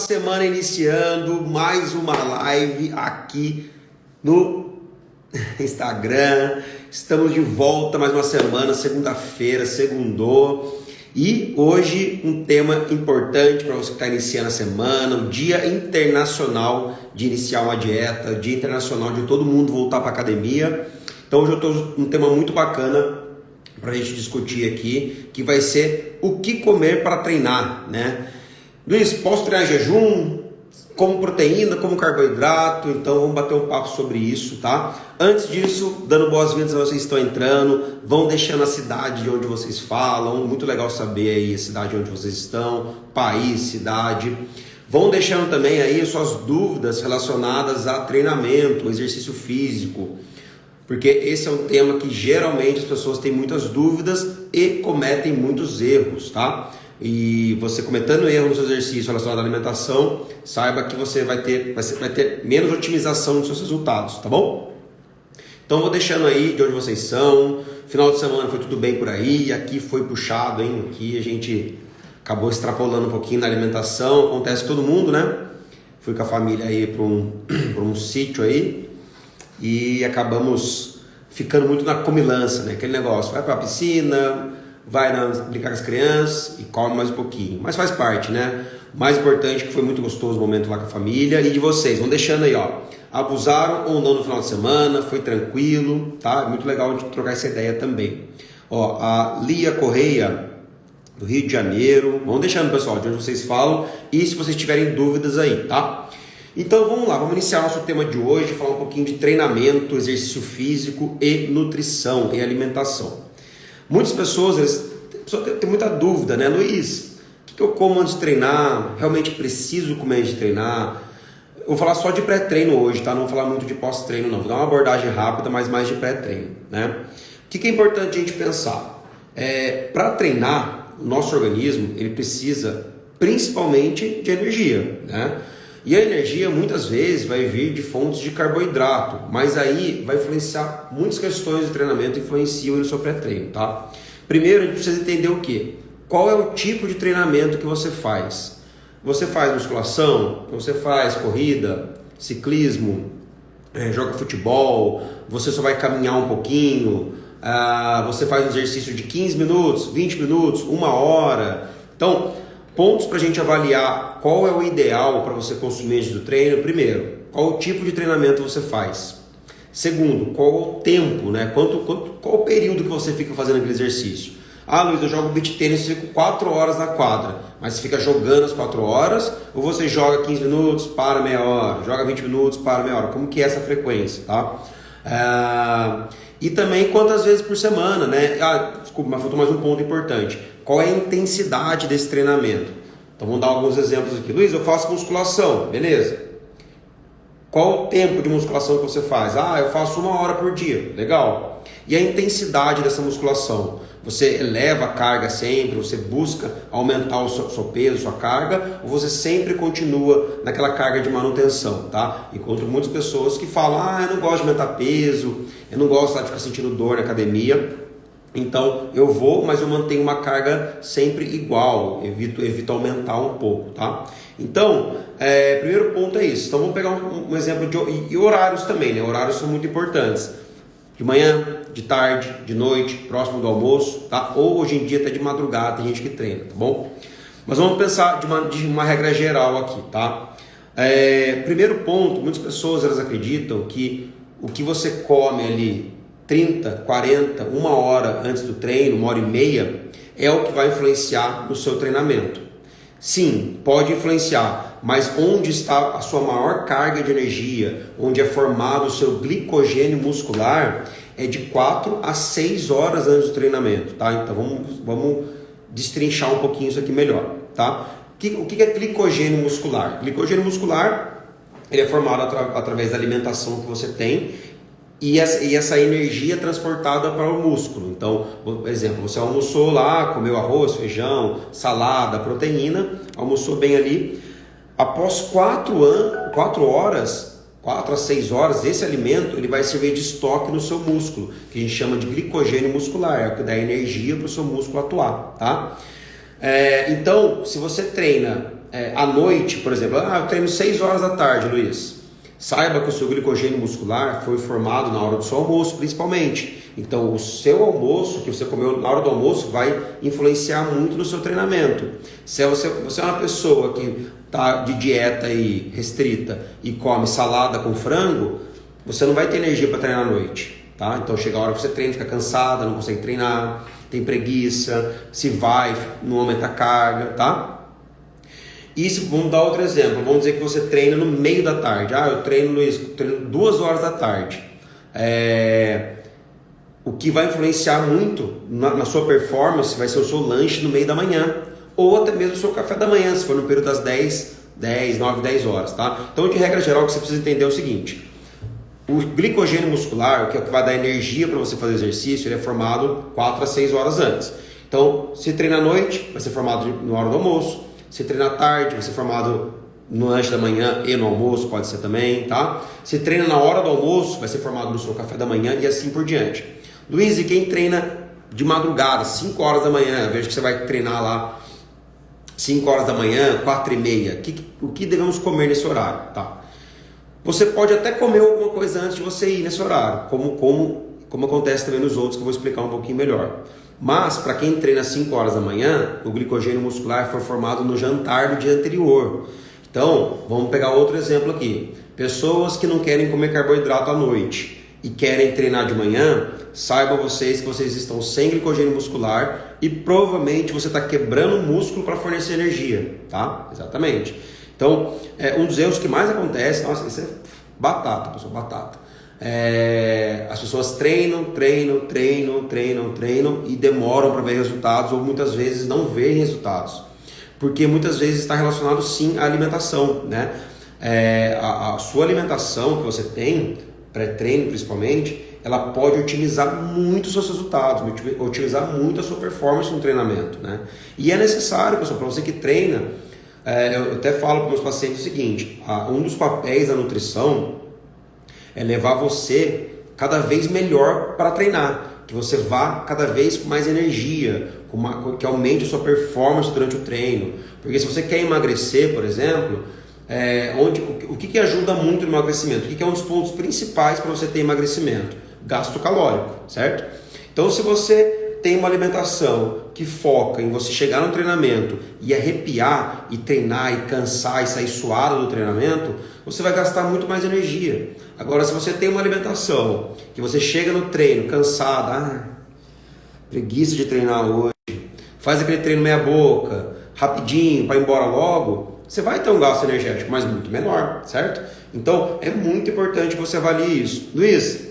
semana iniciando, mais uma live aqui no Instagram. Estamos de volta mais uma semana, segunda-feira, segundou. E hoje um tema importante para você que está iniciando a semana, o Dia Internacional de iniciar uma dieta, o Dia Internacional de todo mundo voltar para a academia. Então hoje eu estou um tema muito bacana para a gente discutir aqui, que vai ser o que comer para treinar, né? Luiz, posso treinar em jejum? Como proteína, como carboidrato? Então vamos bater um papo sobre isso, tá? Antes disso, dando boas-vindas a vocês que estão entrando, vão deixando a cidade de onde vocês falam, muito legal saber aí a cidade onde vocês estão, país, cidade. Vão deixando também aí suas dúvidas relacionadas a treinamento, exercício físico, porque esse é um tema que geralmente as pessoas têm muitas dúvidas e cometem muitos erros, tá? E você cometendo erro no seu exercício relacionado à alimentação, saiba que você vai ter menos otimização nos seus resultados, tá bom? Então vou deixando aí de onde vocês são. Final de semana foi tudo bem por aí, aqui foi puxado, hein? Aqui a gente acabou extrapolando um pouquinho na alimentação, acontece com todo mundo, né? Fui com a família aí para um sítio aí e acabamos ficando muito na comilança, né? Aquele negócio, vai para a piscina, vai brincar com as crianças e come mais um pouquinho. Mas faz parte, né? O mais importante é que foi muito gostoso o momento lá com a família. E de vocês, vão deixando aí, ó. Abusaram ou não no final de semana? Foi tranquilo, tá? Muito legal de trocar essa ideia também. Ó, a Lia Correia, do Rio de Janeiro. Vão deixando, pessoal, de onde vocês falam. E se vocês tiverem dúvidas aí, tá? Então vamos lá, vamos iniciar nosso tema de hoje, falar um pouquinho de treinamento, exercício físico e nutrição e alimentação. Muitas pessoas têm muita dúvida, né? Luiz, o que eu como antes de treinar? Realmente preciso comer antes de treinar? Eu vou falar só de pré-treino hoje, tá? Não vou falar muito de pós-treino não, vou dar uma abordagem rápida, mas mais de pré-treino, né? O que é importante a gente pensar? Para treinar, o nosso organismo, ele precisa principalmente de energia, né? E a energia muitas vezes vai vir de fontes de carboidrato, mas aí vai influenciar muitas questões de treinamento, influenciam no seu pré-treino, tá? Primeiro a gente precisa entender o quê? Qual é o tipo de treinamento que você faz? Você faz musculação? Você faz corrida, ciclismo, joga futebol? Você só vai caminhar um pouquinho? Você faz um exercício de 15 minutos, 20 minutos, 1 hora? Então, pontos para a gente avaliar qual é o ideal para você consumir antes do treino. Primeiro, qual o tipo de treinamento você faz? Segundo, qual o tempo, né? Qual o período que você fica fazendo aquele exercício? Ah, Luiz, eu jogo beach tênis e fico 4 horas na quadra. Mas você fica jogando as 4 horas ou você joga 15 minutos, para meia hora, joga 20 minutos, para meia hora? Como que é essa frequência, tá? E também quantas vezes por semana, né? Desculpa, mas faltou mais um ponto importante. Qual é a intensidade desse treinamento? Então vamos dar alguns exemplos aqui. Luiz, eu faço musculação, beleza? Qual o tempo de musculação que você faz? Eu faço 1 hora por dia, legal. E a intensidade dessa musculação? Você eleva a carga sempre, você busca aumentar o seu peso, sua carga, ou você sempre continua naquela carga de manutenção, tá? Encontro muitas pessoas que falam, eu não gosto de aumentar peso, eu não gosto de ficar sentindo dor na academia. Então eu vou, mas eu mantenho uma carga sempre igual, evito aumentar um pouco, tá? Então, primeiro ponto é isso. Então vamos pegar um exemplo de horários também, né? Horários são muito importantes. De manhã, de tarde, de noite, próximo do almoço, tá? Ou hoje em dia até de madrugada, tem gente que treina, tá bom? Mas vamos pensar de uma regra geral aqui, tá? Primeiro ponto, muitas pessoas elas acreditam que o que você come ali 30, 40, 1 hora antes do treino, 1 hora e meia, é o que vai influenciar no seu treinamento. Sim, pode influenciar, mas onde está a sua maior carga de energia, onde é formado o seu glicogênio muscular, é de 4 a 6 horas antes do treinamento, tá? Então vamos destrinchar um pouquinho isso aqui melhor, tá? O que é glicogênio muscular? Glicogênio muscular, ele é formado através da alimentação que você tem, e essa energia é transportada para o músculo. Então, por exemplo, você almoçou lá, comeu arroz, feijão, salada, proteína, almoçou bem ali. Após 4 horas, 4 a 6 horas, esse alimento ele vai servir de estoque no seu músculo, que a gente chama de glicogênio muscular, é o que dá energia para o seu músculo atuar, tá? Então, se você treina à noite, por exemplo, eu treino 6 horas da tarde, Luiz. Saiba que o seu glicogênio muscular foi formado na hora do seu almoço, principalmente. Então, o seu almoço, que você comeu na hora do almoço, vai influenciar muito no seu treinamento. Se você é uma pessoa que está de dieta aí restrita e come salada com frango, você não vai ter energia para treinar à noite, tá? Então, chega a hora que você treina, fica cansada, não consegue treinar, tem preguiça, se vai, não aumenta a carga, tá? E vamos dar outro exemplo, vamos dizer que você treina no meio da tarde. Eu treino, Luiz, 2 horas da tarde. O que vai influenciar muito na sua performance vai ser o seu lanche no meio da manhã, ou até mesmo o seu café da manhã, se for no período das 9, 10 horas, tá? Então, de regra geral, o que você precisa entender é o seguinte: o glicogênio muscular, que é o que vai dar energia para você fazer exercício, ele é formado 4 a 6 horas antes. Então, se treina à noite, vai ser formado na hora do almoço. Se treina à tarde, vai ser formado no lanche da manhã e no almoço, pode ser também, tá? Se treina na hora do almoço, vai ser formado no seu café da manhã e assim por diante. Luiz, e quem treina de madrugada, 5 horas da manhã, veja que você vai treinar lá 5 horas da manhã, 4h30, o que devemos comer nesse horário, tá? Você pode até comer alguma coisa antes de você ir nesse horário, como acontece também nos outros, que eu vou explicar um pouquinho melhor. Mas, para quem treina às 5 horas da manhã, o glicogênio muscular foi formado no jantar do dia anterior. Então, vamos pegar outro exemplo aqui. Pessoas que não querem comer carboidrato à noite e querem treinar de manhã, saibam vocês que vocês estão sem glicogênio muscular e provavelmente você está quebrando o músculo para fornecer energia, tá? Exatamente. Então, um dos erros que mais acontece, nossa, isso é batata, pessoal, batata. As pessoas treinam e demoram para ver resultados, ou muitas vezes não veem resultados, porque muitas vezes está relacionado sim à alimentação, né? A sua alimentação que você tem, pré-treino principalmente, ela pode otimizar muito os seus resultados, otimizar muito a sua performance no treinamento, né? E é necessário, pessoal, para você que treina, eu até falo para meus pacientes o seguinte: um dos papéis da nutrição é levar você cada vez melhor para treinar, que você vá cada vez com mais energia, que aumente a sua performance durante o treino. Porque se você quer emagrecer, por exemplo, o que ajuda muito no emagrecimento? O que é um dos pontos principais para você ter emagrecimento? Gasto calórico, certo? Então, se você tem uma alimentação que foca em você chegar no treinamento e arrepiar, e treinar, e cansar, e sair suado do treinamento, você vai gastar muito mais energia. Agora, se você tem uma alimentação que você chega no treino cansado, preguiça de treinar hoje, faz aquele treino meia boca, rapidinho, para ir embora logo, você vai ter um gasto energético, mas muito menor, certo? Então, é muito importante que você avalie isso. Luiz,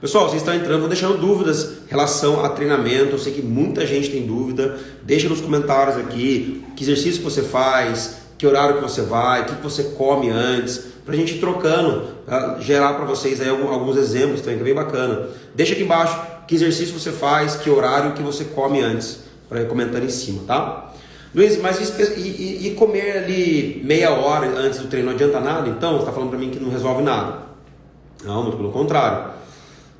pessoal, vocês estão entrando, vão deixando dúvidas em relação a treinamento. Eu sei que muita gente tem dúvida. Deixa nos comentários aqui que exercício que você faz, que horário que você vai, o que você come antes, para a gente ir trocando, pra gerar para vocês aí alguns exemplos também, que é bem bacana. Deixa aqui embaixo que exercício você faz, que horário que você come antes, para ir comentando em cima, tá? Luiz, mas e comer ali meia hora antes do treino não adianta nada? Então, você está falando para mim que não resolve nada? Não, muito pelo contrário.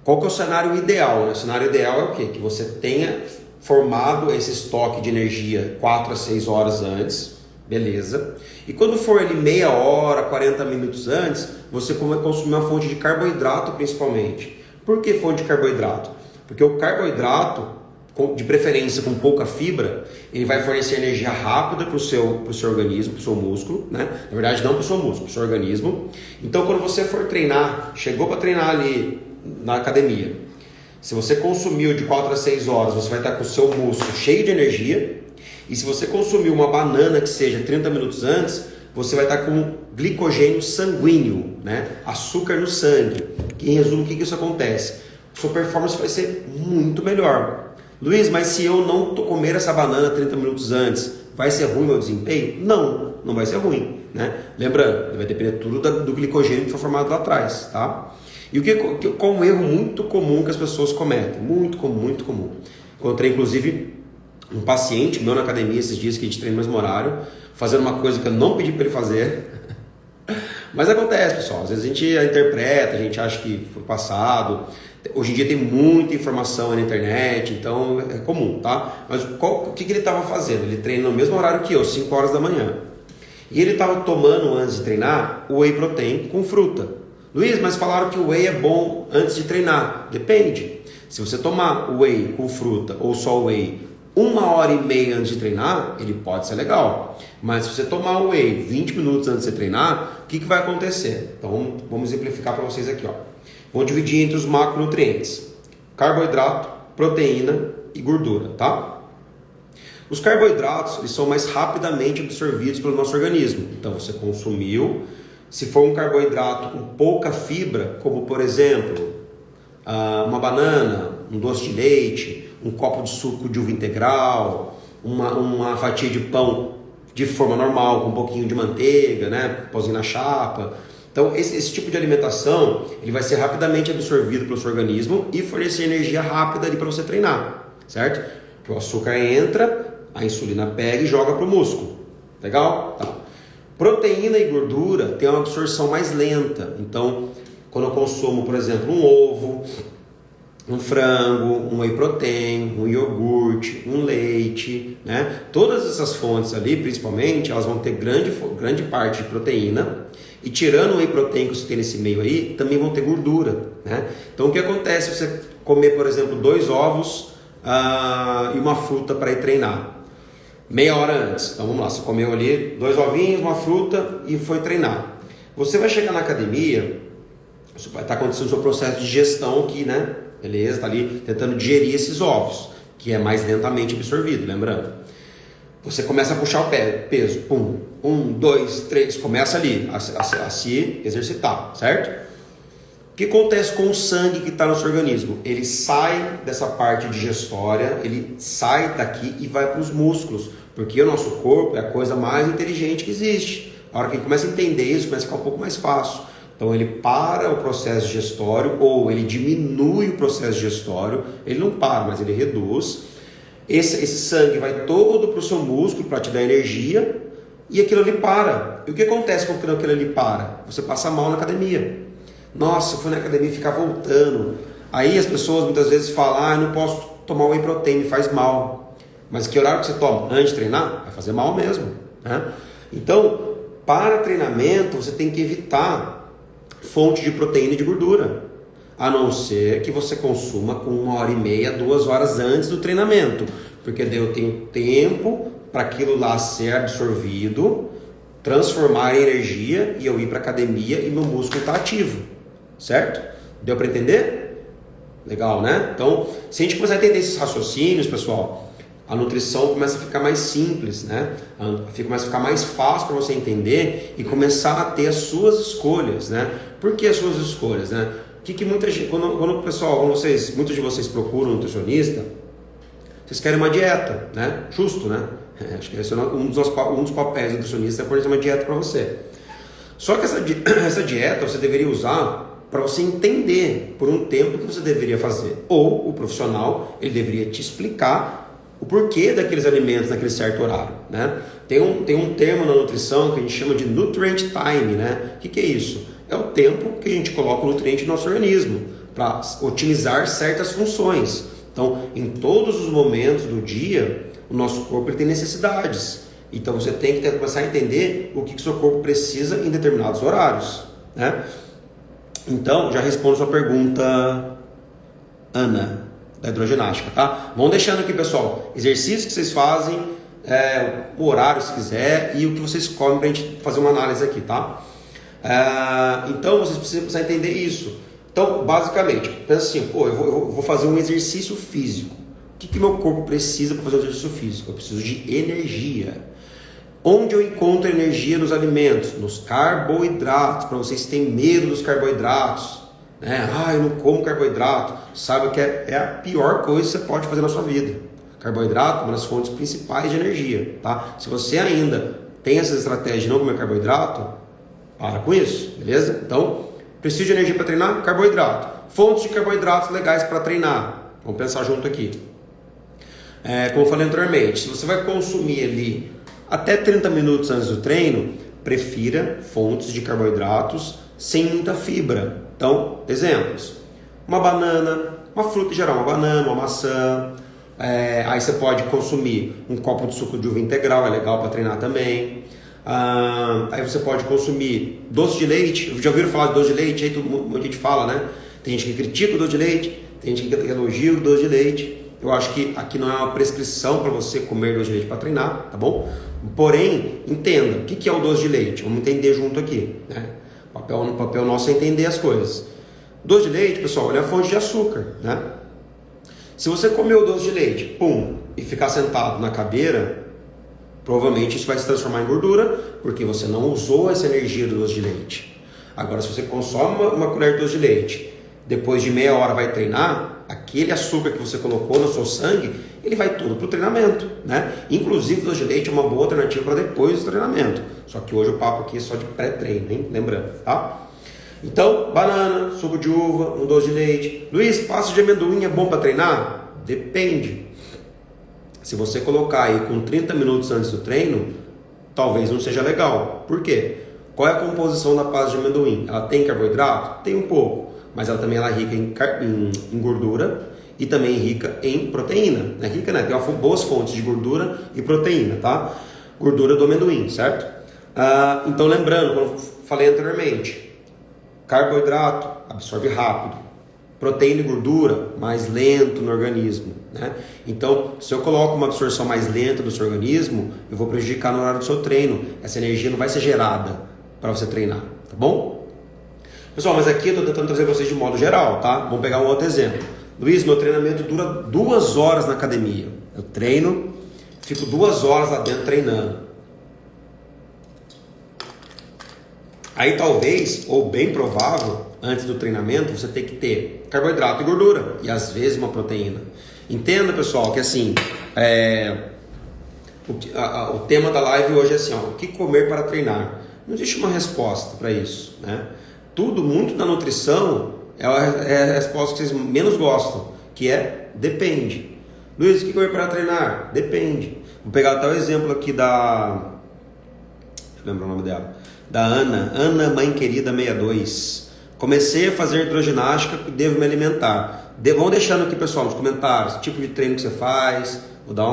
Qual que é o cenário ideal? O cenário ideal é o quê? Que você tenha formado esse estoque de energia 4 a 6 horas antes, beleza? E quando for ali meia hora, 40 minutos antes, você consumir uma fonte de carboidrato principalmente. Por que fonte de carboidrato? Porque o carboidrato, de preferência com pouca fibra, ele vai fornecer energia rápida para o seu organismo, para o seu músculo, né? Na verdade, não para o seu músculo, para o seu organismo. Então, quando você for treinar, chegou para treinar ali na academia, se você consumiu de 4 a 6 horas, você vai estar com o seu músculo cheio de energia. E se você consumiu uma banana que seja 30 minutos antes, você vai estar com glicogênio sanguíneo, né? Açúcar no sangue. Que, em resumo, o que isso acontece? Sua performance vai ser muito melhor. Luiz, mas se eu não comer essa banana 30 minutos antes, vai ser ruim o meu desempenho? Não, não vai ser ruim, né? Lembrando, vai depender tudo do glicogênio que foi formado lá atrás, tá? E qual um erro muito comum que as pessoas cometem? Muito comum. Encontrei, inclusive, um paciente meu na academia esses dias, que a gente treina no mesmo horário, fazendo uma coisa que eu não pedi para ele fazer. Mas acontece, pessoal. Às vezes a gente interpreta, a gente acha que foi passado. Hoje em dia tem muita informação na internet, então é comum, tá? Mas o que ele estava fazendo? Ele treina no mesmo horário que eu, 5 horas da manhã. E ele estava tomando, antes de treinar, o whey protein com fruta. Luiz, mas falaram que o whey é bom antes de treinar. Depende. Se você tomar o whey com fruta ou só o whey 1h30 antes de treinar, ele pode ser legal. Mas se você tomar o whey 20 minutos antes de você treinar, o que vai acontecer? Então vamos exemplificar para vocês aqui, ó. Vamos dividir entre os macronutrientes: carboidrato, proteína e gordura, tá? Os carboidratos, eles são mais rapidamente absorvidos pelo nosso organismo. Então você consumiu, se for um carboidrato com pouca fibra, como por exemplo, uma banana, um doce de leite, um copo de suco de uva integral, uma fatia de pão de forma normal, com um pouquinho de manteiga, né? Pãozinho na chapa. Então esse tipo de alimentação, ele vai ser rapidamente absorvido pelo seu organismo e fornecer energia rápida ali para você treinar, certo? Porque o açúcar entra, a insulina pega e joga para o músculo. Legal? Tá. Proteína e gordura tem uma absorção mais lenta. Então, quando eu consumo, por exemplo, um ovo, um frango, um whey protein, um iogurte, um leite, né? Todas essas fontes ali, principalmente, elas vão ter grande parte de proteína. E tirando o whey protein que você tem nesse meio aí, também vão ter gordura, né? Então, o que acontece se você comer, por exemplo, 2 ovos e uma fruta para ir treinar? Meia hora antes. Então, vamos lá. Você comeu ali 2 ovinhos, uma fruta e foi treinar. Você vai chegar na academia, vai estar acontecendo o seu processo de digestão aqui, né? Beleza? Está ali tentando digerir esses ovos, que é mais lentamente absorvido, lembrando. Você começa a puxar o peso. 1, 2, 3. Começa ali a se exercitar, certo? O que acontece com o sangue que está no seu organismo? Ele sai dessa parte digestória, ele sai daqui e vai para os músculos, porque o nosso corpo é a coisa mais inteligente que existe. A hora que ele começa a entender isso, começa a ficar um pouco mais fácil. Então ele para o processo digestório ou ele diminui o processo digestório, ele não para, mas ele reduz. Esse sangue vai todo para o seu músculo para te dar energia e aquilo ali para. E o que acontece quando aquilo ali para? Você passa mal na academia. Nossa, eu fui na academia e ficar voltando. Aí as pessoas muitas vezes falam, eu não posso tomar whey protein, me faz mal. Mas que horário que você toma? Antes de treinar? Vai fazer mal mesmo, né? Então, para treinamento, você tem que evitar fonte de proteína e de gordura. A não ser que você consuma com 1h30, 2 horas antes do treinamento. Porque daí eu tenho tempo para aquilo lá ser absorvido, transformar em energia e eu ir para academia e meu músculo está ativo. Certo? Deu para entender? Legal, né? Então, se a gente começar a entender esses raciocínios, pessoal, a nutrição começa a ficar mais simples, né? Começa a ficar mais fácil para você entender e começar a ter as suas escolhas, né? Por que as suas escolhas, né? Que muita gente, muitos de vocês procuram um nutricionista, vocês querem uma dieta, né? Justo, né? Acho que esse é um dos papéis do nutricionista é fornecer uma dieta para você. Só que essa dieta você deveria usar para você entender por um tempo o que você deveria fazer. Ou o profissional, ele deveria te explicar o porquê daqueles alimentos naquele certo horário, né? Tem um termo na nutrição que a gente chama de nutrient time, né? O que é isso? É o tempo que a gente coloca o nutriente no nosso organismo para otimizar certas funções. Então, em todos os momentos do dia, o nosso corpo ele tem necessidades. Então, você tem que começar a entender o que o seu corpo precisa em determinados horários, né? Então, já respondo a sua pergunta, Ana, da hidroginástica, tá? Vão deixando aqui, pessoal, exercícios que vocês fazem, o horário se quiser e o que vocês comem para a gente fazer uma análise aqui, tá? Então, vocês precisam começar a entender isso. Então, basicamente, pensa assim, eu vou fazer um exercício físico. O que meu corpo precisa para fazer um exercício físico? Eu preciso de energia. Onde eu encontro energia nos alimentos? Nos carboidratos, para vocês que têm medo dos carboidratos, né? Eu não como carboidrato. Saiba que é a pior coisa que você pode fazer na sua vida. Carboidrato é uma das fontes principais de energia, tá? Se você ainda tem essa estratégia de não comer carboidrato, para com isso, beleza? Então, preciso de energia para treinar? Carboidrato. Fontes de carboidratos legais para treinar. Vamos pensar junto aqui. Como eu falei anteriormente, se você vai consumir ali até 30 minutos antes do treino, prefira fontes de carboidratos sem muita fibra. Então, exemplos: uma banana, uma fruta em geral, uma banana, uma maçã. Aí você pode consumir um copo de suco de uva integral, é legal para treinar também. Aí você pode consumir doce de leite. Já ouviram falar de doce de leite? Aí muita gente fala, né? Tem gente que critica o doce de leite, tem gente que elogia o doce de leite. Eu acho que aqui não é uma prescrição para você comer doce de leite para treinar, tá bom? Porém, entenda, o que é o doce de leite? Vamos entender junto aqui, né? O papel nosso é entender as coisas. Doce de leite, pessoal, ele é a fonte de açúcar, né? Se você comer o doce de leite, e ficar sentado na cadeira, provavelmente isso vai se transformar em gordura, porque você não usou essa energia do doce de leite. Agora, se você consome uma colher de doce de leite, depois de meia hora vai treinar, aquele açúcar que você colocou no seu sangue, ele vai tudo para o treinamento, né? Inclusive, o doce de leite é uma boa alternativa para depois do treinamento. Só que hoje o papo aqui é só de pré-treino, hein? Lembrando, tá? Então, banana, suco de uva, um doce de leite. Luiz, pasta de amendoim é bom para treinar? Depende. Se você colocar aí com 30 minutos antes do treino, talvez não seja legal. Por quê? Qual é a composição da pasta de amendoim? Ela tem carboidrato? Tem um pouco, mas ela também é rica em gordura e também rica em proteína. É rica, né? Tem boas fontes de gordura e proteína, tá? Gordura do amendoim, certo? Então, lembrando, como eu falei anteriormente, carboidrato absorve rápido, proteína e gordura mais lento no organismo, né? Então, se eu coloco uma absorção mais lenta do seu organismo, eu vou prejudicar no horário do seu treino. Essa energia não vai ser gerada para você treinar, tá bom? Pessoal, mas aqui eu estou tentando trazer vocês de modo geral, tá? Vamos pegar um outro exemplo. Luiz, meu treinamento dura 2 horas na academia. Eu treino, fico 2 horas lá dentro treinando. Aí talvez, ou bem provável, antes do treinamento, você tem que ter carboidrato e gordura, e às vezes uma proteína. Entenda, pessoal, que assim, o tema da live hoje é assim, o que comer para treinar? Não existe uma resposta para isso, né? Muito da nutrição é a resposta que vocês menos gostam, que é depende. Luiz, o que comer para treinar? Depende. Vou pegar tal exemplo aqui deixa eu lembrar o nome dela. Da Ana Mãe Querida 62. Comecei a fazer hidroginástica e devo me alimentar. Vão deixando aqui, pessoal, nos comentários, tipo de treino que você faz. Vou dar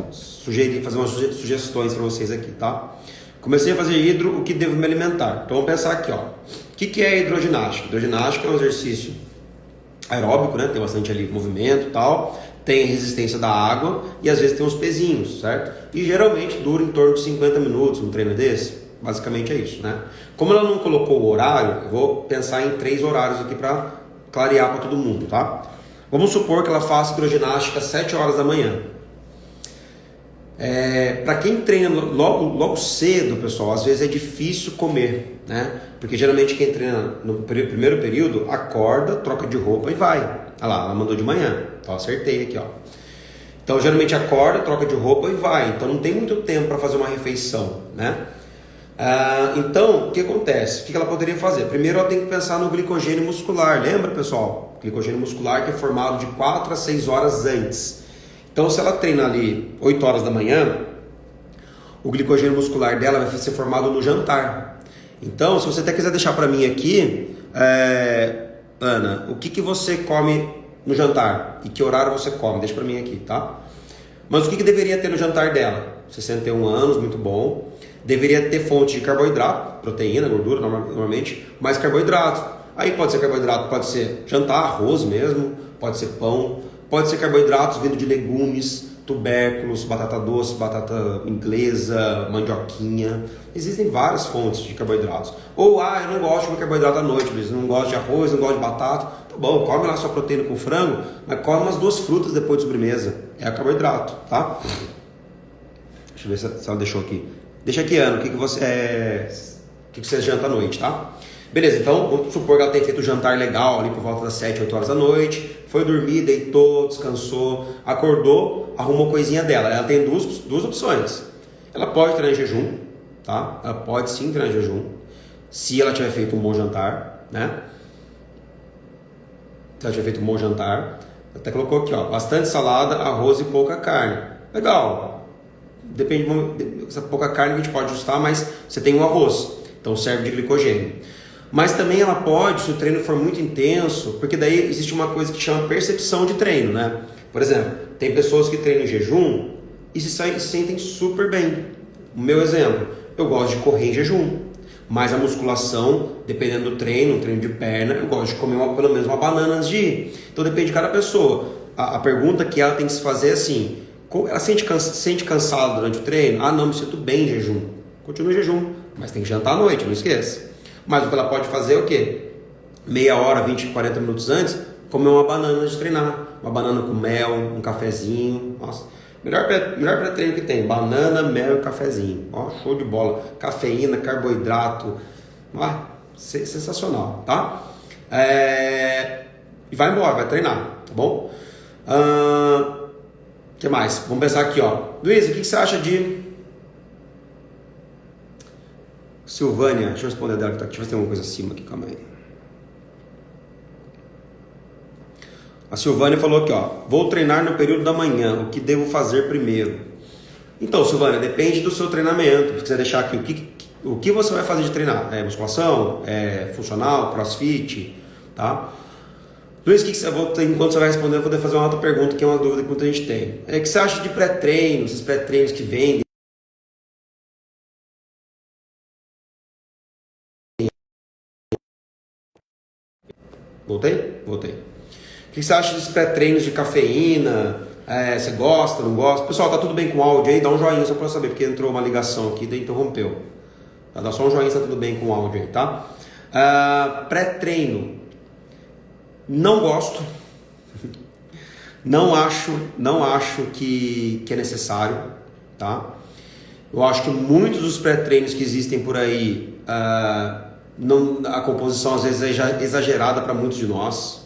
fazer umas sugestões para vocês aqui, tá? Comecei a fazer o que devo me alimentar. Então vamos pensar aqui, ó. O que é hidroginástica? Hidroginástica é um exercício aeróbico, né? Tem bastante ali movimento e tal. Tem resistência da água e às vezes tem uns pezinhos, certo? E geralmente dura em torno de 50 minutos um treino desse. Basicamente é isso, né? Como ela não colocou o horário, eu vou pensar em 3 horários aqui para clarear para todo mundo, tá? Vamos supor que ela faça hidroginástica às 7 horas da manhã. Para quem treina logo cedo, pessoal, às vezes é difícil comer, né? Porque geralmente quem treina no primeiro período acorda, troca de roupa e vai. Olha lá, ela mandou de manhã, então acertei aqui, ó. Então geralmente acorda, troca de roupa e vai. Então não tem muito tempo para fazer uma refeição, né? Então, o que acontece? O que ela poderia fazer? Primeiro ela tem que pensar no glicogênio muscular. Lembra, pessoal? Glicogênio muscular que é formado de 4 a 6 horas antes. Então, se ela treina ali 8 horas da manhã, o glicogênio muscular dela vai ser formado no jantar. Então, se você até quiser deixar para mim aqui, Ana, o que você come no jantar? E que horário você come? Deixa para mim aqui, tá? Mas o que deveria ter no jantar dela? 61 anos, muito bom. Deveria ter fonte de carboidrato, proteína, gordura normalmente, mais carboidrato. Aí pode ser carboidrato, pode ser jantar, arroz mesmo, pode ser pão, pode ser carboidratos vindo de legumes, tubérculos, batata doce, batata inglesa, mandioquinha. Existem várias fontes de carboidratos. Ou, eu não gosto de carboidrato à noite, eu não gosto de arroz, não gosto de batata. Tá bom, come lá sua proteína com frango, mas come umas 2 frutas depois de sobremesa. É carboidrato, tá? Deixa eu ver se ela deixou aqui. Deixa aqui, Ana, o que você janta à noite, tá? Beleza, então vamos supor que ela tenha feito um jantar legal ali por volta das 7, 8 horas da noite, foi dormir, deitou, descansou, acordou, arrumou coisinha dela. Ela tem duas opções. Ela pode treinar em jejum, tá? Ela pode sim treinar em jejum, se ela tiver feito um bom jantar, né? Se ela tiver feito um bom jantar, até colocou aqui, ó, bastante salada, arroz e pouca carne. Legal. Depende, essa pouca carne a gente pode ajustar, mas você tem um arroz, então serve de glicogênio. Mas também ela pode, se o treino for muito intenso, porque daí existe uma coisa que chama percepção de treino, né? Por exemplo, tem pessoas que treinam em jejum e se sentem super bem. O meu exemplo, eu gosto de correr em jejum, mas a musculação, dependendo do treino, um treino de perna, eu gosto de comer pelo menos uma banana antes de ir. Então depende de cada pessoa. A pergunta que ela tem que se fazer é assim, ela sente cansada durante o treino? Ah, não, me sinto bem em jejum. Continua em jejum, mas tem que jantar à noite, não esqueça. Mas o que ela pode fazer é o quê? Meia hora, 20, 40 minutos antes, comer uma banana antes de treinar. Uma banana com mel, um cafezinho. Nossa, melhor pré-treino que tem. Banana, mel e cafezinho. Ó, show de bola. Cafeína, carboidrato. Ó, sensacional, tá? E vai embora, vai treinar, tá bom? O que mais? Vamos pensar aqui, ó. Luiz, o que você acha de... Silvânia, deixa eu responder dela que tá aqui. Deixa eu ver se tem alguma coisa acima aqui, calma aí. A Silvânia falou aqui, ó. Vou treinar no período da manhã. O que devo fazer primeiro? Então, Silvânia, depende do seu treinamento. Se quiser deixar aqui o que você vai fazer de treinar. É musculação? É funcional? Crossfit? Tá? Luiz, enquanto você vai responder, eu vou poder fazer uma outra pergunta, que é uma dúvida que muita gente tem. O que você acha de pré-treino? Esses pré-treinos que vendem? Voltei? Voltei. O que você acha dos pré-treinos de cafeína? Você gosta, não gosta? Pessoal, tá tudo bem com o áudio aí? Dá um joinha só pra eu saber, porque entrou uma ligação aqui e interrompeu. Dá só um joinha se tá tudo bem com o áudio aí, tá? Pré-treino. Não gosto. Não acho que é necessário, tá? Eu acho que muitos dos pré-treinos que existem por aí, a composição às vezes é exagerada para muitos de nós.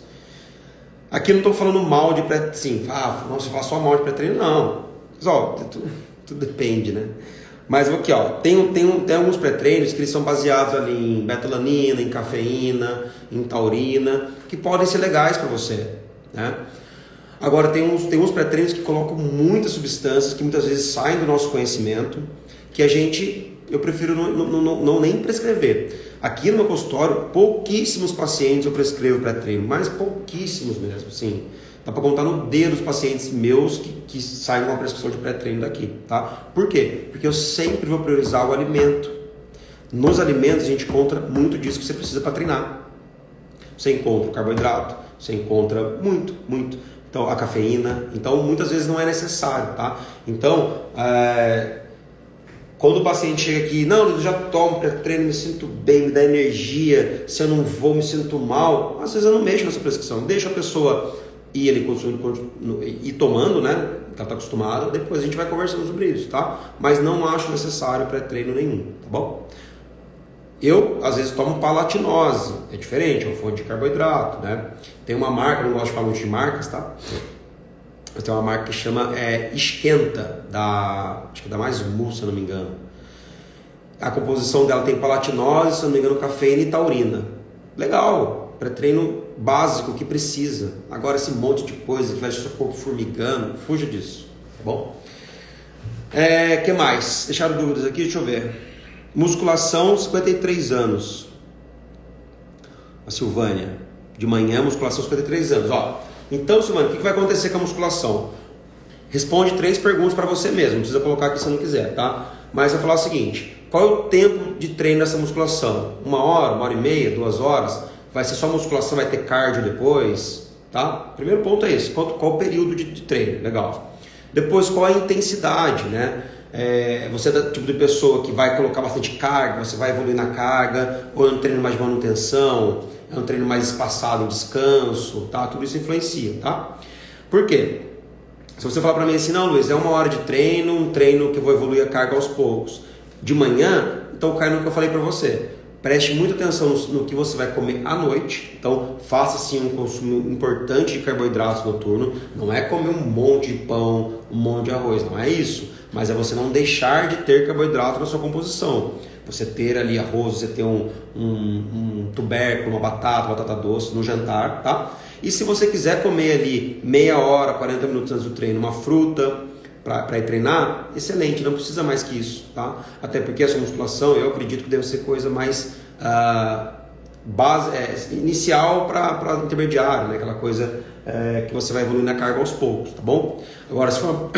Aqui não estou falando mal de pré-treino, sim, nossa, eu faço só mal de pré-treino, não. Pessoal, tudo depende, né? Mas aqui, ó, tem alguns pré-treinos que eles são baseados ali em betalanina, em cafeína, em taurina, que podem ser legais para você, né? Agora, tem uns pré-treinos que colocam muitas substâncias que muitas vezes saem do nosso conhecimento, que eu prefiro não nem prescrever. Aqui no meu consultório, pouquíssimos pacientes eu prescrevo pré-treino, mas pouquíssimos mesmo, sim. Dá para contar no dedo os pacientes meus que saem com uma prescrição de pré-treino daqui, tá? Por quê? Porque eu sempre vou priorizar o alimento. Nos alimentos a gente encontra muito disso que você precisa para treinar. Você encontra o carboidrato, você encontra muito. Então, a cafeína. Então, muitas vezes não é necessário, tá? Então, quando o paciente chega aqui, não, eu já tomo pré-treino, me sinto bem, me dá energia, se eu não vou, me sinto mal, às vezes eu não mexo nessa prescrição, deixa a pessoa ir ali ir tomando, né, que ela está acostumada, depois a gente vai conversando sobre isso, tá? Mas não acho necessário pré-treino nenhum, tá bom? Eu, às vezes, tomo palatinose, é diferente, é uma fonte de carboidrato, né? Tem uma marca, não gosto de falar muito de marcas, tá? Mas tem uma marca que chama Esquenta, acho que é da Mais Mu, se eu não me engano. A composição dela tem palatinose, se eu não me engano, cafeína e taurina. Legal, pré-treino básico que precisa. Agora esse monte de coisa que vai deixar o seu corpo formigando, fuja disso, tá bom? Que mais? Deixaram dúvidas aqui? Deixa eu ver. Musculação, 53 anos. A Silvânia. De manhã, musculação, 53 anos. Ó. Então, Silvânia, o que vai acontecer com a musculação? Responde 3 perguntas para você mesmo. Não precisa colocar aqui se não quiser, tá? Mas eu vou falar o seguinte. Qual é o tempo de treino dessa musculação? 1 hora, 1h30, 2 horas? Vai ser só musculação, vai ter cardio depois? Tá? Primeiro ponto é esse. Qual o período de treino? Legal. Depois, qual a intensidade, né? Você é do tipo de pessoa que vai colocar bastante carga, você vai evoluir na carga, ou é um treino mais de manutenção, é um treino mais espaçado, um descanso, tá? Tudo isso influencia, tá? Por quê? Se você falar para mim assim, não, Luiz, é 1 hora de treino, um treino que eu vou evoluir a carga aos poucos. De manhã, então cai no que eu falei para você. Preste muita atenção no que você vai comer à noite. Então, faça sim um consumo importante de carboidratos noturno. Não é comer um monte de pão, um monte de arroz, não é isso. Mas é você não deixar de ter carboidrato na sua composição. Você ter ali arroz, você ter um tubérculo, uma batata doce no jantar, tá? E se você quiser comer ali meia hora, 40 minutos antes do treino, uma fruta para ir treinar, excelente, não precisa mais que isso, tá? Até porque essa musculação, eu acredito que deve ser coisa mais base, inicial para intermediário, né? Aquela coisa que você vai evoluir na carga aos poucos, tá bom? Agora, se for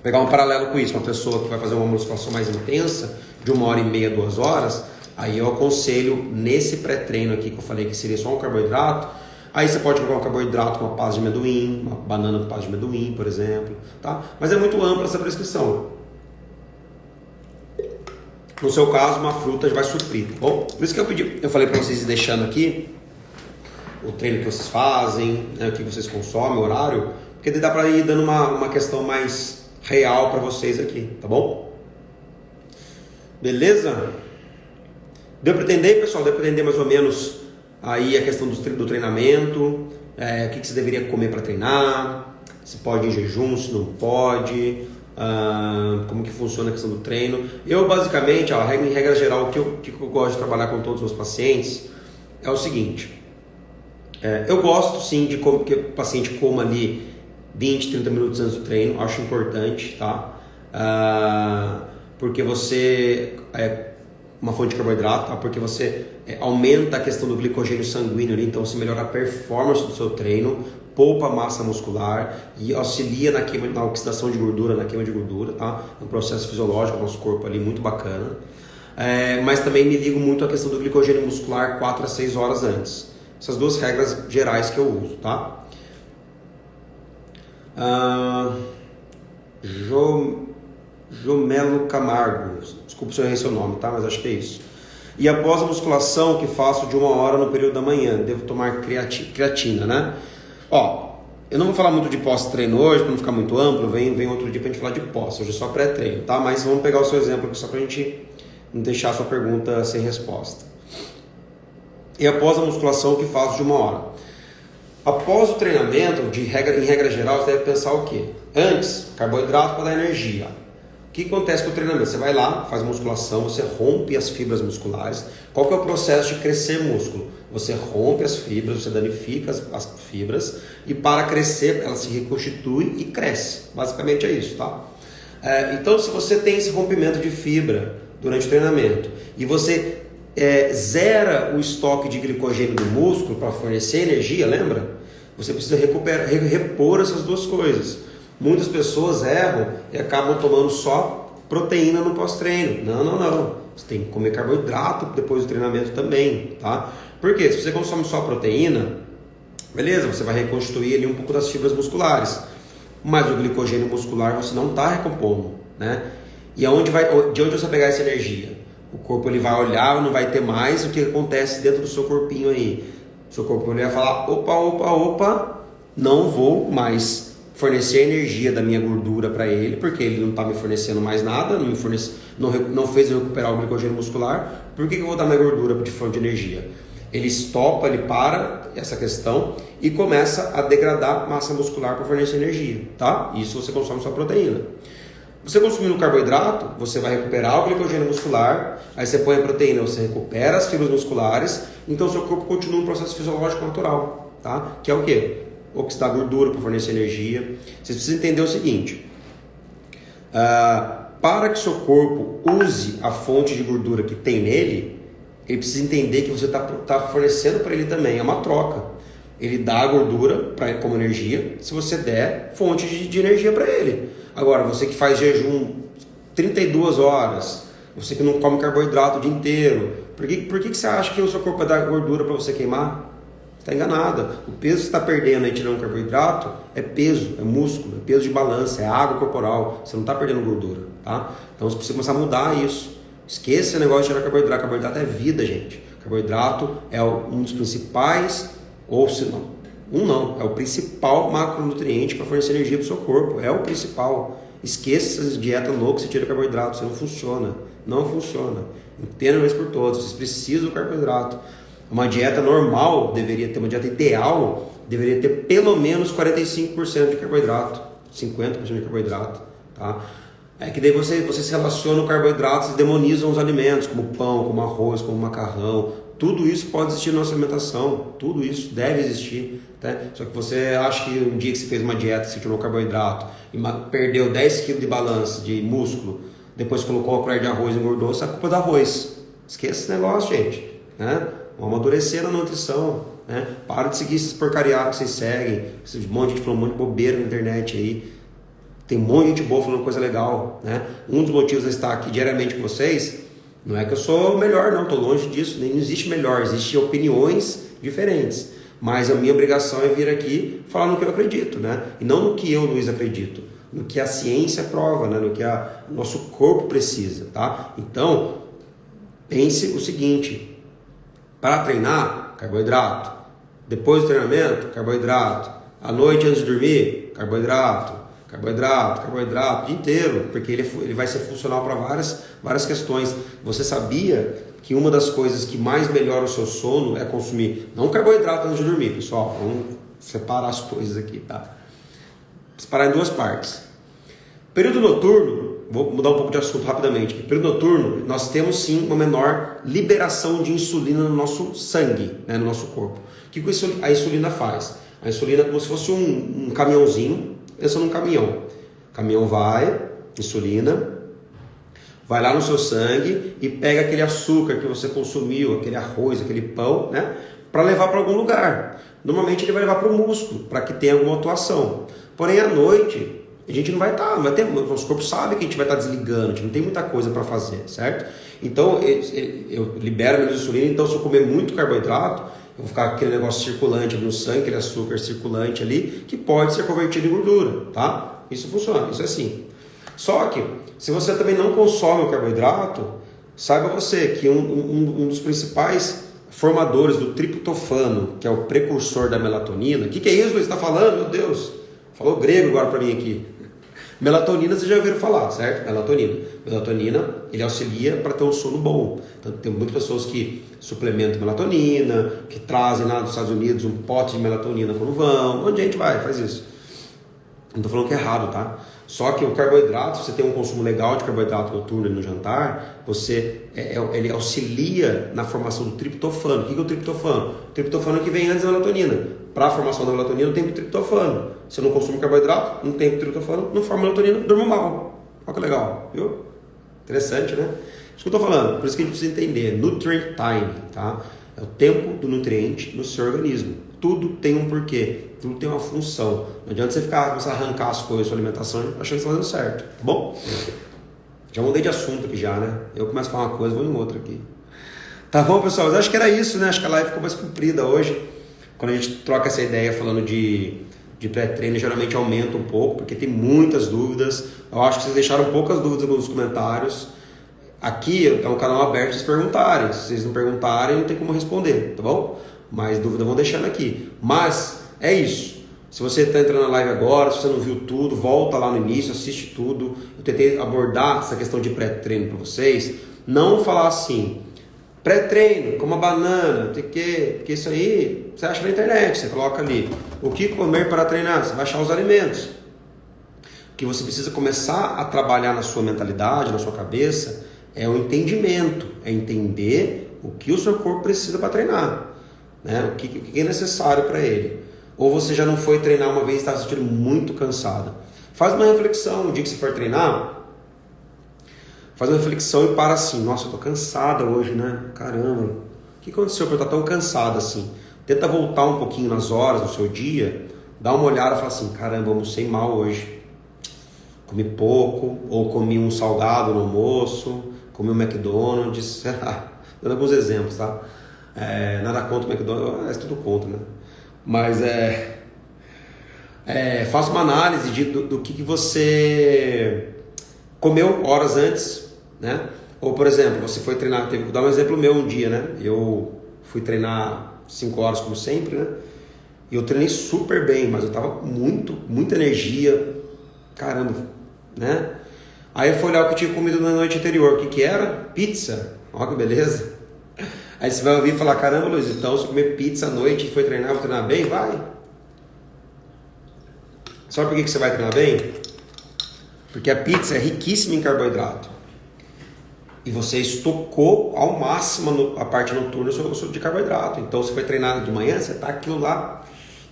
pegar um paralelo com isso, uma pessoa que vai fazer uma musculação mais intensa, de 1h30, 2 horas, aí eu aconselho nesse pré-treino aqui que eu falei que seria só um carboidrato, aí você pode colocar um carboidrato com uma pasta de amendoim, uma banana com pasta de amendoim, por exemplo, tá? Mas é muito ampla essa prescrição. No seu caso, uma fruta já vai suprir, tá bom? Por isso que eu falei para vocês ir deixando aqui o treino que vocês fazem, né, o que vocês consomem, o horário, porque dá para ir dando uma questão mais real para vocês aqui, tá bom? Beleza? Deu para entender, pessoal? Deu para entender mais ou menos aí a questão do treinamento, o que você deveria comer para treinar, se pode ir em jejum, se não pode, como que funciona a questão do treino. Eu basicamente, em regra geral, o que eu gosto de trabalhar com todos os meus pacientes é o seguinte, eu gosto sim de que o paciente coma ali 20, 30 minutos antes do treino, acho importante, tá? Porque você uma fonte de carboidrato, tá? Porque você aumenta a questão do glicogênio sanguíneo ali, então você melhora a performance do seu treino, poupa massa muscular e auxilia na oxidação de gordura, na queima de gordura, tá? É um processo fisiológico do nosso corpo ali muito bacana. Mas também me ligo muito à questão do glicogênio muscular 4 a 6 horas antes. Essas duas regras gerais que eu uso, tá? Jomelo Camargo, desculpa se eu errei seu nome, tá? Mas acho que é isso. E após a musculação que faço de 1 hora no período da manhã, devo tomar creatina, né? Eu não vou falar muito de pós-treino hoje, para não ficar muito amplo, vem outro dia pra gente falar de pós, hoje é só pré-treino, tá? Mas vamos pegar o seu exemplo aqui só pra gente não deixar a sua pergunta sem resposta. E após a musculação que faço de 1 hora. Após o treinamento, em regra geral, você deve pensar o quê? Antes, carboidrato para dar energia. O que acontece com o treinamento? Você vai lá, faz musculação, você rompe as fibras musculares. Qual que é o processo de crescer músculo? Você rompe as fibras, você danifica as fibras e para crescer ela se reconstitui e cresce. Basicamente é isso, tá? Então, se você tem esse rompimento de fibra durante o treinamento e você zera o estoque de glicogênio do músculo para fornecer energia, lembra? Você precisa repor essas duas coisas. Muitas pessoas erram e acabam tomando só proteína no pós-treino. Não. Você tem que comer carboidrato depois do treinamento também, tá? Por quê? Se você consome só proteína, beleza, você vai reconstituir ali um pouco das fibras musculares, mas o glicogênio muscular você não está recompondo, né? E de onde você vai pegar essa energia? O corpo ele vai olhar, não vai ter mais o que acontece dentro do seu corpinho aí. O seu corpo ele vai falar, opa, não vou mais fornecer energia da minha gordura para ele, porque ele não está me fornecendo mais nada, não fez eu recuperar o glicogênio muscular, por que eu vou dar minha gordura de fonte de energia? Ele estopa, ele para essa questão e começa a degradar massa muscular para fornecer energia, tá? Isso você consome só proteína. Você consumindo carboidrato, você vai recuperar o glicogênio muscular, aí você põe a proteína, você recupera as fibras musculares, então seu corpo continua um processo fisiológico natural, tá? Que é o quê? Oxidar gordura para fornecer energia. Vocês precisam entender o seguinte, para que seu corpo use a fonte de gordura que tem nele, ele precisa entender que você está fornecendo para ele também, é uma troca. Ele dá a gordura como energia, se você der fonte de energia para ele. Agora, você que faz jejum 32 horas, você que não come carboidrato o dia inteiro, por que você acha que o seu corpo vai dar gordura para você queimar? Você está enganada. O peso que você está perdendo aí tirando carboidrato é peso, é músculo, é peso de balança, é água corporal. Você não está perdendo gordura, tá? Então você precisa começar a mudar isso. Esqueça esse negócio de tirar carboidrato. Carboidrato é vida, gente. Carboidrato é um dos principais, ou se não, é o principal macronutriente para fornecer energia para o seu corpo. É o principal. Esqueça essas dietas loucas, você tira carboidrato, isso não funciona. Não funciona. Entenda uma vez por todas, vocês precisam do carboidrato. Uma dieta normal deveria ter, uma dieta ideal, deveria ter pelo menos 45% de carboidrato, 50% de carboidrato, tá? É que daí você se relaciona o carboidrato, você demoniza os alimentos, como pão, como arroz, como macarrão. Tudo isso pode existir na nossa alimentação, tudo isso deve existir, tá? Só que você acha que um dia que você fez uma dieta, você tirou carboidrato e perdeu 10 kg de balança de músculo, depois colocou uma colher de arroz e engordou, isso é culpa do arroz. Esqueça esse negócio, gente, né? Vamos amadurecer na nutrição, né? Para de seguir esses porcariados que vocês seguem, esse monte de gente falando um monte de bobeira na internet aí. Tem um monte de gente boa falando coisa legal, né? Um dos motivos de eu estar aqui diariamente com vocês não é que eu sou o melhor, não, estou longe disso, nem existe melhor, existem opiniões diferentes. Mas a minha obrigação é vir aqui falar no que eu acredito, né? E não no que eu, Luiz, acredito, no que a ciência prova, né? No que o nosso corpo precisa, tá? Então, pense o seguinte: para treinar, carboidrato. Depois do treinamento, carboidrato. À noite, antes de dormir, carboidrato. Carboidrato, o dia inteiro, porque ele vai ser funcional para várias questões. Você sabia que uma das coisas que mais melhora o seu sono é consumir, não carboidrato antes de dormir, pessoal, vamos separar as coisas aqui, tá? Separar em duas partes. Período noturno, vou mudar um pouco de assunto rapidamente. Período noturno, nós temos sim uma menor liberação de insulina no nosso sangue, né, no nosso corpo. O que a insulina faz? A insulina é como se fosse um caminhãozinho. Pensa num caminhão. O caminhão vai, insulina, vai lá no seu sangue e pega aquele açúcar que você consumiu, aquele arroz, aquele pão, né? Para levar para algum lugar. Normalmente ele vai levar para o músculo, para que tenha alguma atuação. Porém, à noite, a gente não vai estar, o nosso corpo sabe que a gente vai estar desligando, a gente não tem muita coisa para fazer, certo? Então, eu libero menos insulina, então se eu comer muito carboidrato, eu vou ficar aquele negócio circulante no sangue, aquele açúcar circulante ali, que pode ser convertido em gordura, tá? Isso funciona, isso é assim. Só que, se você também não consome o carboidrato, saiba você que um dos principais formadores do triptofano, que é o precursor da melatonina, o que é isso que você está falando? Meu Deus, falou grego agora para mim aqui. Melatonina, vocês já ouviram falar, certo? Melatonina, ele auxilia para ter um sono bom. Então, tem muitas pessoas que suplementam melatonina, que trazem lá dos Estados Unidos um pote de melatonina quando vão. Onde a gente vai? Faz isso. Não estou falando que é errado, tá? Só que o carboidrato, se você tem um consumo legal de carboidrato noturno no jantar, ele auxilia na formação do triptofano. O que é o triptofano? O triptofano é que vem antes da melatonina. Para a formação da melatonina tem o triptofano. Se eu não consumo carboidrato, não tem triptofano, não forma melatonina, durmo mal. Olha que legal, viu? Interessante, né? Isso que eu estou falando, por isso que a gente precisa entender. Nutrient time, tá? É o tempo do nutriente no seu organismo. Tudo tem um porquê, tudo tem uma função. Não adianta você começar a arrancar as coisas da sua alimentação achando que está fazendo certo, tá bom? Já mudei de assunto aqui já, né? Eu começo a falar uma coisa, vou em outra aqui. Tá bom, pessoal? Mas acho que era isso, né? Acho que a live ficou mais comprida hoje. Quando a gente troca essa ideia falando de pré-treino, geralmente aumenta um pouco, porque tem muitas dúvidas. Eu acho que vocês deixaram poucas dúvidas nos comentários. Aqui é um canal aberto para vocês perguntarem. Se vocês não perguntarem, não tem como responder, tá bom? Mas dúvida vão deixando aqui. Mas é isso. Se você está entrando na live agora, se você não viu tudo, volta lá no início, assiste tudo. Eu tentei abordar essa questão de pré-treino para vocês. Não falar assim, pré-treino, como a banana, porque isso aí você acha na internet, você coloca ali. O que comer para treinar? Você vai achar os alimentos. O que você precisa começar a trabalhar na sua mentalidade, na sua cabeça, é o entendimento. É entender o que o seu corpo precisa para treinar. Né? O que é necessário para ele. Ou você já não foi treinar uma vez e está se sentindo muito cansado. Faz uma reflexão no dia que você for treinar. Faz uma reflexão e para assim, nossa, eu tô cansada hoje, né? Caramba, o que aconteceu para eu estar tão cansado assim? Tenta voltar um pouquinho nas horas do seu dia, dá uma olhada e fala assim, caramba, eu almocei mal hoje. Comi pouco, ou comi um salgado no almoço, comi um McDonald's, sei lá, dando alguns exemplos, tá? Nada contra o McDonald's, tudo contra, né? Mas faça uma análise do que você comeu horas antes, né? Ou, por exemplo, você foi treinar, vou dar um exemplo meu um dia, né? Eu fui treinar 5 horas como sempre, né? E eu treinei super bem, mas eu tava com muita energia, caramba, né? Aí eu fui olhar o que eu tinha comido na noite anterior, o que era? Pizza, olha que beleza. Aí você vai ouvir e falar, caramba, Luiz, então se eu comer pizza à noite e foi treinar, vou treinar bem? Vai. Sabe por que você vai treinar bem? Porque a pizza é riquíssima em carboidrato. E você estocou ao máximo a parte noturna de carboidrato. Então, se foi treinar de manhã, você está aquilo lá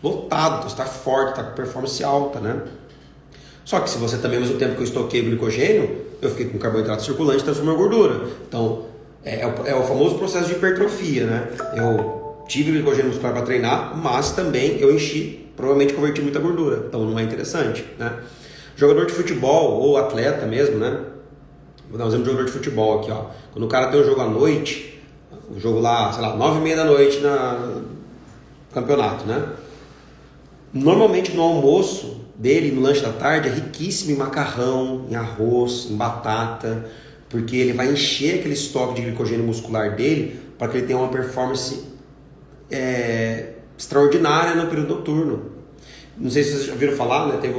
lotado, você está forte, está com performance alta, né? Só que se você também, ao mesmo tempo que eu estoquei glicogênio, eu fiquei com carboidrato circulante e transformou em gordura. Então, É o famoso processo de hipertrofia, né? Eu tive glicogênio muscular para treinar, mas também eu enchi, provavelmente converti muita gordura, então não é interessante, né? Jogador de futebol ou atleta mesmo, né? Vou dar um exemplo de jogador de futebol aqui, ó. Quando o cara tem um jogo à noite, o jogo lá, sei lá, 9h30 da noite no campeonato, né? Normalmente no almoço dele, no lanche da tarde, é riquíssimo em macarrão, em arroz, em batata, porque ele vai encher aquele estoque de glicogênio muscular dele para que ele tenha uma performance extraordinária no período noturno. Não sei se vocês já ouviram falar, né? Tinha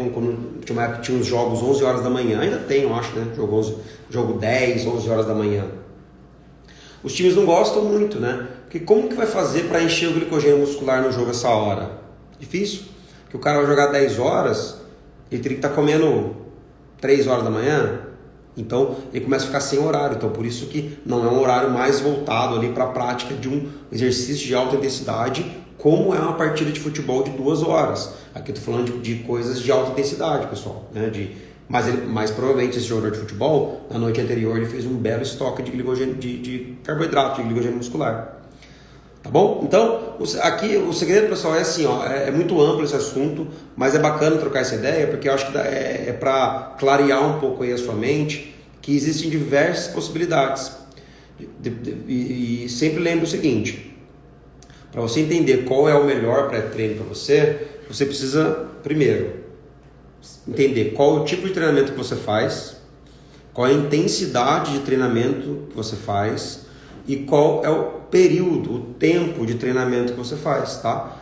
uma época que tinha uns jogos 11 horas da manhã, ainda tem, eu acho, né? Jogo 10, 11 horas da manhã. Os times não gostam muito, né? Porque como que vai fazer para encher o glicogênio muscular no jogo essa hora? Difícil. Porque o cara vai jogar 10 horas, ele teria que estar comendo 3 horas da manhã, então ele começa a ficar sem horário. Então por isso que não é um horário mais voltado ali para a prática de um exercício de alta intensidade, como é uma partida de futebol de 2 horas. Aqui eu estou falando de coisas de alta intensidade, pessoal, né? Mas provavelmente esse jogador de futebol, na noite anterior, ele fez um belo estoque de glicogênio, de carboidrato, de glicogênio muscular. Tá bom? Então, aqui o segredo, pessoal, é assim, ó, é muito amplo esse assunto, mas é bacana trocar essa ideia, porque eu acho que é para clarear um pouco aí a sua mente, que existem diversas possibilidades. E sempre lembre o seguinte, para você entender qual é o melhor pré-treino para você, você precisa, primeiro, entender qual é o tipo de treinamento que você faz, qual é a intensidade de treinamento que você faz e qual é o período, o tempo de treinamento que você faz, tá?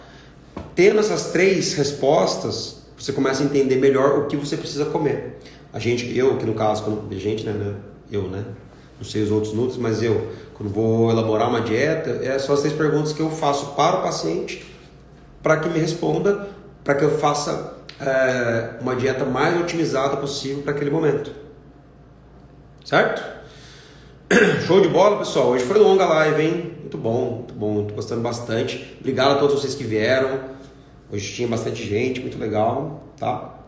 Tendo essas 3 respostas, você começa a entender melhor o que você precisa comer. Eu, que no caso, eu, né? Não sei os outros nútrios, mas quando vou elaborar uma dieta, são as 3 perguntas que eu faço para o paciente, para que me responda, para que eu faça uma dieta mais otimizada possível para aquele momento. Certo? Show de bola, pessoal. Hoje foi longa a live, hein? Muito bom. Tô gostando bastante. Obrigado a todos vocês que vieram. Hoje tinha bastante gente, muito legal, tá?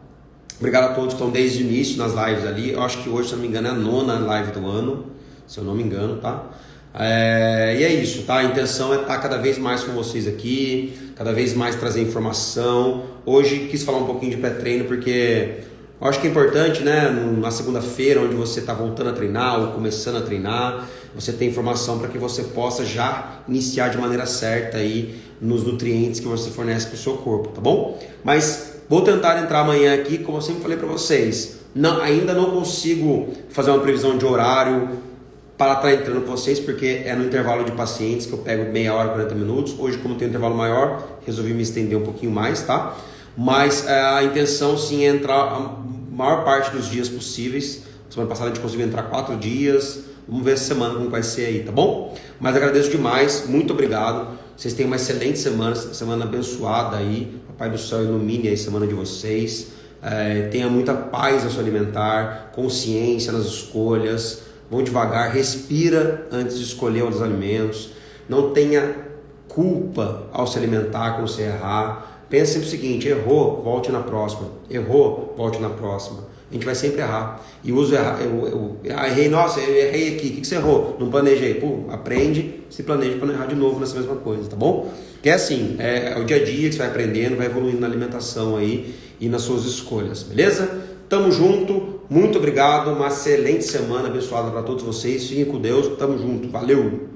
Obrigado a todos que estão desde o início nas lives ali. Eu acho que hoje, se eu não me engano, é a 9ª live do ano, se eu não me engano, tá? E é isso, tá? A intenção é estar cada vez mais com vocês aqui, cada vez mais trazer informação. Hoje quis falar um pouquinho de pré-treino porque eu acho que é importante, né? Na segunda-feira, onde você está voltando a treinar ou começando a treinar, você tem informação para que você possa já iniciar de maneira certa aí nos nutrientes que você fornece para o seu corpo, tá bom? Mas vou tentar entrar amanhã aqui, como eu sempre falei para vocês. Ainda não consigo fazer uma previsão de horário para estar entrando com vocês, porque é no intervalo de pacientes que eu pego meia hora, 40 minutos. Hoje, como tem um intervalo maior, resolvi me estender um pouquinho mais, tá? Mas a intenção sim é entrar a maior parte dos dias possíveis. Semana passada a gente conseguiu entrar 4 dias. Vamos ver essa semana como vai ser aí, tá bom? Mas agradeço demais, muito obrigado. Vocês tenham uma excelente semana abençoada aí. Papai do céu ilumine a semana de vocês. Tenha muita paz na sua alimentar, consciência nas escolhas. Vão devagar, respira antes de escolher os alimentos. Não tenha culpa ao se alimentar quando você errar. Pensa sempre o seguinte: errou, volte na próxima. Errou, volte na próxima. A gente vai sempre errar. E uso errar. Eu errei, nossa, eu errei aqui. O que você errou? Não planejei. Pô, aprende, se planeja para não errar de novo nessa mesma coisa, tá bom? Que é assim, é o dia a dia que você vai aprendendo, vai evoluindo na alimentação aí e nas suas escolhas, beleza? Tamo junto, muito obrigado, uma excelente semana abençoada para todos vocês. Fiquem com Deus, tamo junto, valeu!